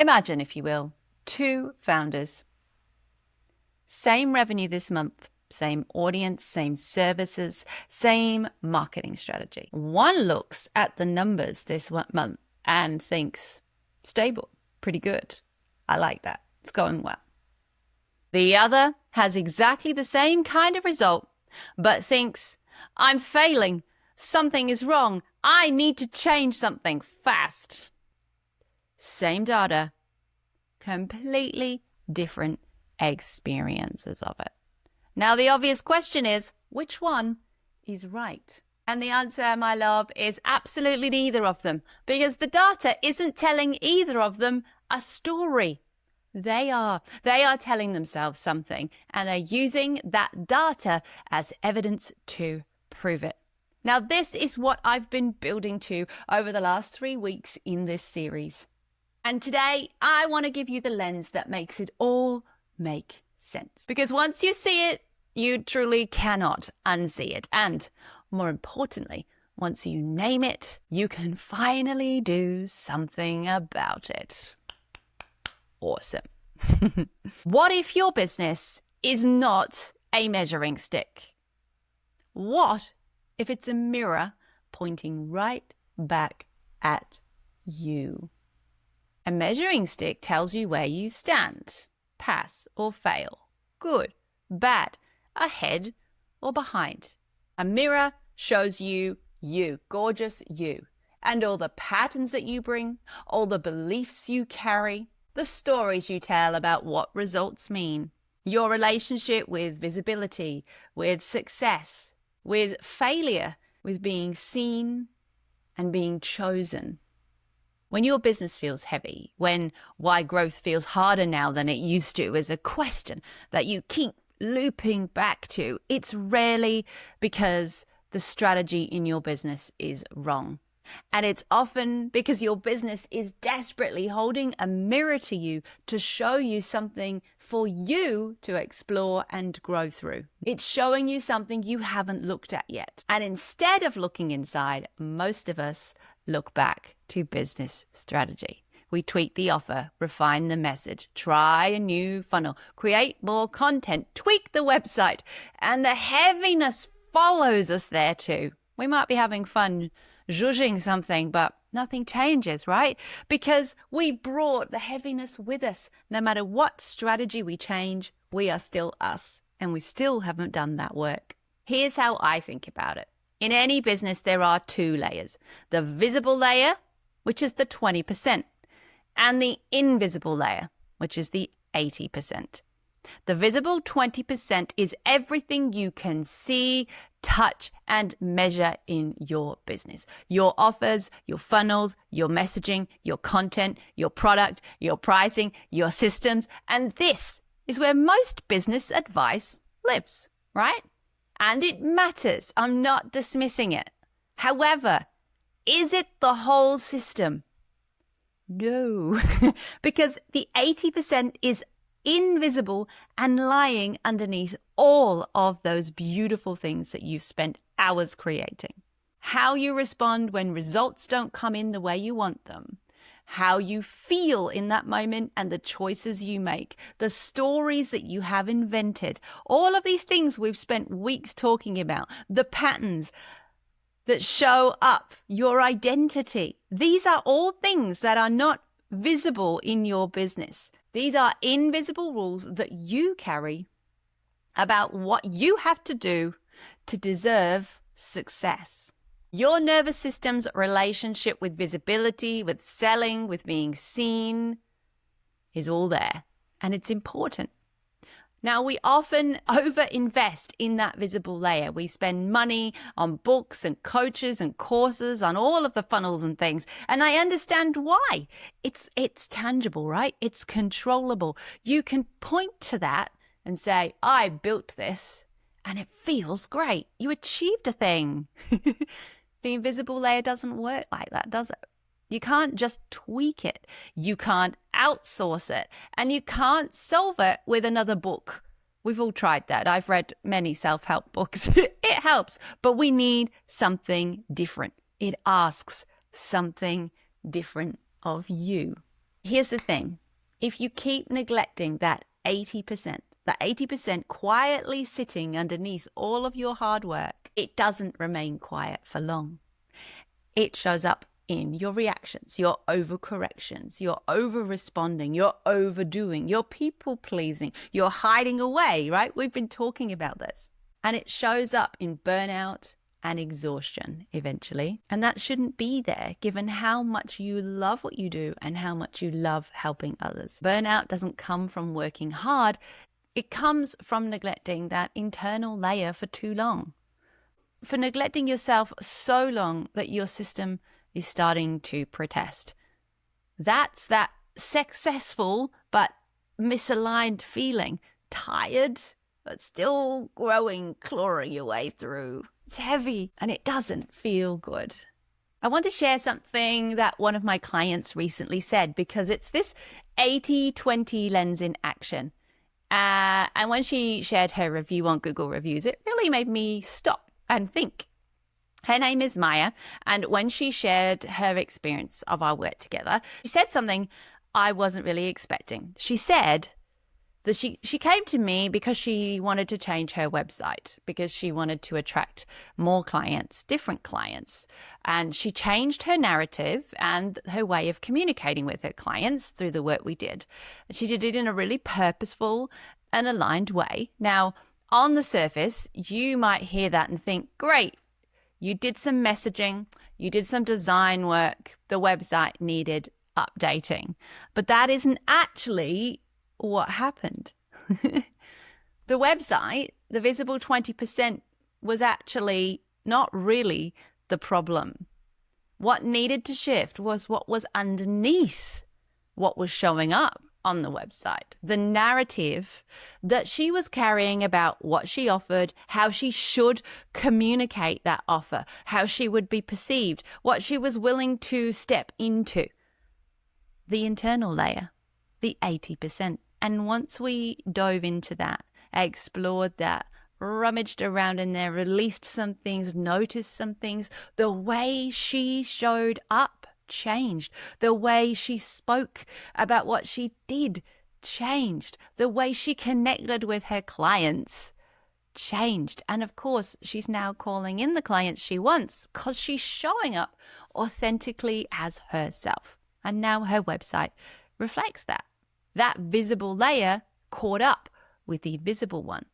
Imagine, if you will, two founders. Same revenue this month, same audience, same services, same marketing strategy. One looks at the numbers this month and thinks, stable, pretty good. I like that. It's going well. The other has exactly the same kind of result, but thinks, I'm failing. Something is wrong. I need to change something fast. Same data, completely different experiences of it. Now, the obvious question is, which one is right? And the answer, my love, is absolutely neither of them, because the data isn't telling either of them a story. They are telling themselves something, and they're using that data as evidence to prove it. Now, this is what I've been building to over the last 3 weeks in this series. And today, I want to give you the lens that makes it all make sense. Because once you see it, you truly cannot unsee it. And more importantly, once you name it, you can finally do something about it. Awesome. What if your business is not a measuring stick? What if it's a mirror pointing right back at you? A measuring stick tells you where you stand, pass or fail, good, bad, ahead or behind. A mirror shows you, gorgeous you, and all the patterns that you bring, all the beliefs you carry, the stories you tell about what results mean, your relationship with visibility, with success, with failure, with being seen and being chosen. When your business feels heavy, when why growth feels harder now than it used to is a question that you keep looping back to, it's rarely because the strategy in your business is wrong. And it's often because your business is desperately holding a mirror to you to show you something for you to explore and grow through. It's showing you something you haven't looked at yet. And instead of looking inside, most of us look back to business strategy. We tweak the offer, refine the message, try a new funnel, create more content, tweak the website, and the heaviness follows us there too. We might be having fun zhuzhing something, but nothing changes, right? Because we brought the heaviness with us. No matter what strategy we change, we are still us, and we still haven't done that work. Here's how I think about it. In any business, there are two layers. The visible layer, which is the 20%, and the invisible layer, which is the 80%. The visible 20% is everything you can see, touch, and measure in your business. Your offers, your funnels, your messaging, your content, your product, your pricing, your systems. And this is where most business advice lives, right? And it matters. I'm not dismissing it. However, is it the whole system? No, because the 80% is invisible and lying underneath all of those beautiful things that you've spent hours creating. How you respond when results don't come in the way you want them, how you feel in that moment and the choices you make, the stories that you have invented, all of these things we've spent weeks talking about, the patterns that show up, your identity. These are all things that are not visible in your business. These are invisible rules that you carry about what you have to do to deserve success. Your nervous system's relationship with visibility, with selling, with being seen is all there, and it's important. Now, we often overinvest in that visible layer. We spend money on books and coaches and courses, on all of the funnels and things. And I understand why. It's tangible, right? It's controllable. You can point to that and say, I built this and it feels great. You achieved a thing. The invisible layer doesn't work like that, does it? You can't just tweak it. You can't outsource it. And you can't solve it with another book. We've all tried that. I've read many self-help books. It helps, but we need something different. It asks something different of you. Here's the thing. If you keep neglecting that 80%, the 80% quietly sitting underneath all of your hard work, it doesn't remain quiet for long. It shows up in your reactions, your overcorrections, your over-responding, your overdoing, your people-pleasing, your hiding away, right? We've been talking about this. And it shows up in burnout and exhaustion eventually. And that shouldn't be there given how much you love what you do and how much you love helping others. Burnout doesn't come from working hard. It comes from neglecting that internal layer for too long. For neglecting yourself so long that your system is starting to protest. That's that successful but misaligned feeling. Tired, but still growing, clawing your way through. It's heavy and it doesn't feel good. I want to share something that one of my clients recently said because it's this 80-20 lens in action. And when she shared her review on Google Reviews, it really made me stop and think. Her name is Maya, and when she shared her experience of our work together, she said something I wasn't really expecting. She said that she came to me because she wanted to change her website, because she wanted to attract more clients, different clients. And she changed her narrative and her way of communicating with her clients through the work we did. She did it in a really purposeful and aligned way. Now, on the surface, you might hear that and think, great, you did some messaging, you did some design work, the website needed updating. But that isn't actually what happened. The website, the visible 20%, was actually not really the problem. What needed to shift was what was underneath what was showing up on the website. The narrative that she was carrying about what she offered, how she should communicate that offer, how she would be perceived, what she was willing to step into. The internal layer, the 80%. And once we dove into that, explored that, rummaged around in there, released some things, noticed some things, the way she showed up changed. The way she spoke about what she did changed. The way she connected with her clients changed. And of course, she's now calling in the clients she wants because she's showing up authentically as herself. And now her website reflects that. That visible layer caught up with the visible one.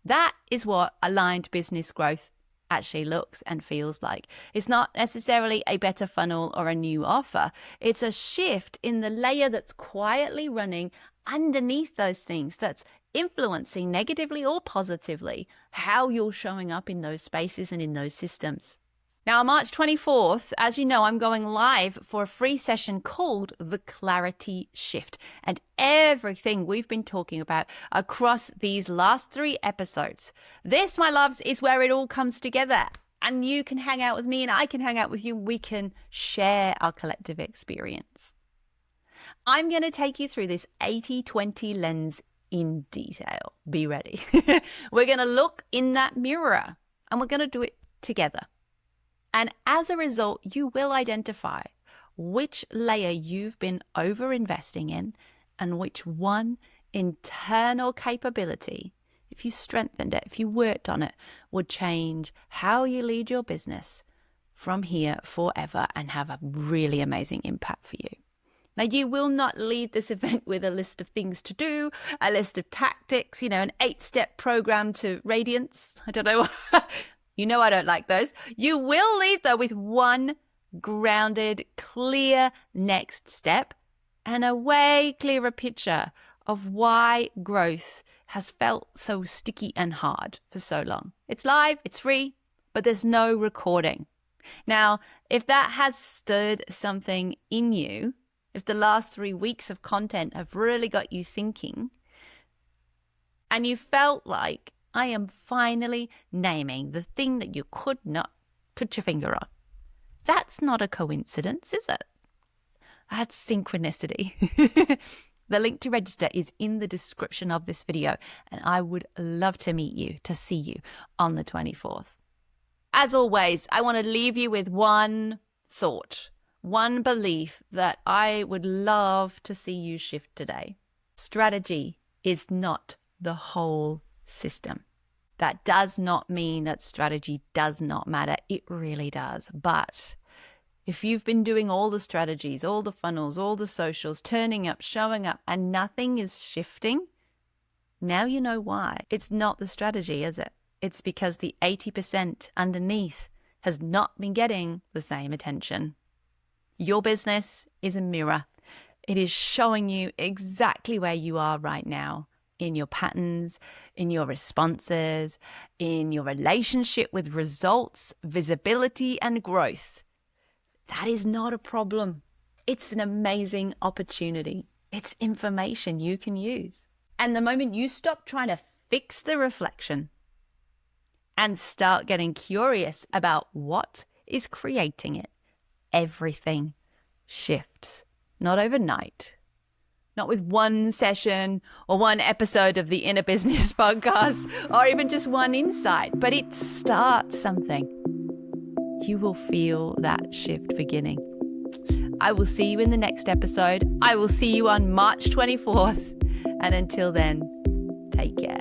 That is what aligned business growth actually looks and feels like. It's not necessarily a better funnel or a new offer. It's a shift in the layer that's quietly running underneath those things, that's influencing negatively or positively how you're showing up in those spaces and in those systems. Now, on March 24th, as you know, I'm going live for a free session called The Clarity Shift. And everything we've been talking about across these last 3 episodes. This, my loves, is where it all comes together. And you can hang out with me and I can hang out with you. We can share our collective experience. I'm going to take you through this 80-20 lens in detail. Be ready. We're going to look in that mirror and we're going to do it together. And as a result, you will identify which layer you've been over-investing in and which one internal capability, if you strengthened it, if you worked on it, would change how you lead your business from here forever and have a really amazing impact for you. Now, you will not leave this event with a list of things to do, a list of tactics, an 8-step program to radiance. I don't know. You know I don't like those. You will leave, though, with one grounded, clear next step and a way clearer picture of why growth has felt so sticky and hard for so long. It's live, it's free, but there's no recording. Now, if that has stirred something in you, if the last 3 weeks of content have really got you thinking, and you felt like I am finally naming the thing that you could not put your finger on, that's not a coincidence, is it? That's synchronicity. The link to register is in the description of this video, and I would love to meet you, to see you on the 24th. As always, I want to leave you with one thought, one belief that I would love to see you shift today. Strategy is not the whole system. That does not mean that strategy does not matter. It really does. But if you've been doing all the strategies, all the funnels, all the socials, turning up, showing up, and nothing is shifting, now you know why. It's not the strategy, is it? It's because the 80% underneath has not been getting the same attention. Your business is a mirror. It is showing you exactly where you are right now in your patterns, in your responses, in your relationship with results, visibility, and growth. That is not a problem. It's an amazing opportunity. It's information you can use. And the moment you stop trying to fix the reflection and start getting curious about what is creating it, everything shifts. Not overnight, not with one session or one episode of the Inner Business podcast or even just one insight, but it starts something. You will feel that shift beginning. I will see you in the next episode. I will see you on March 24th. And until then, take care.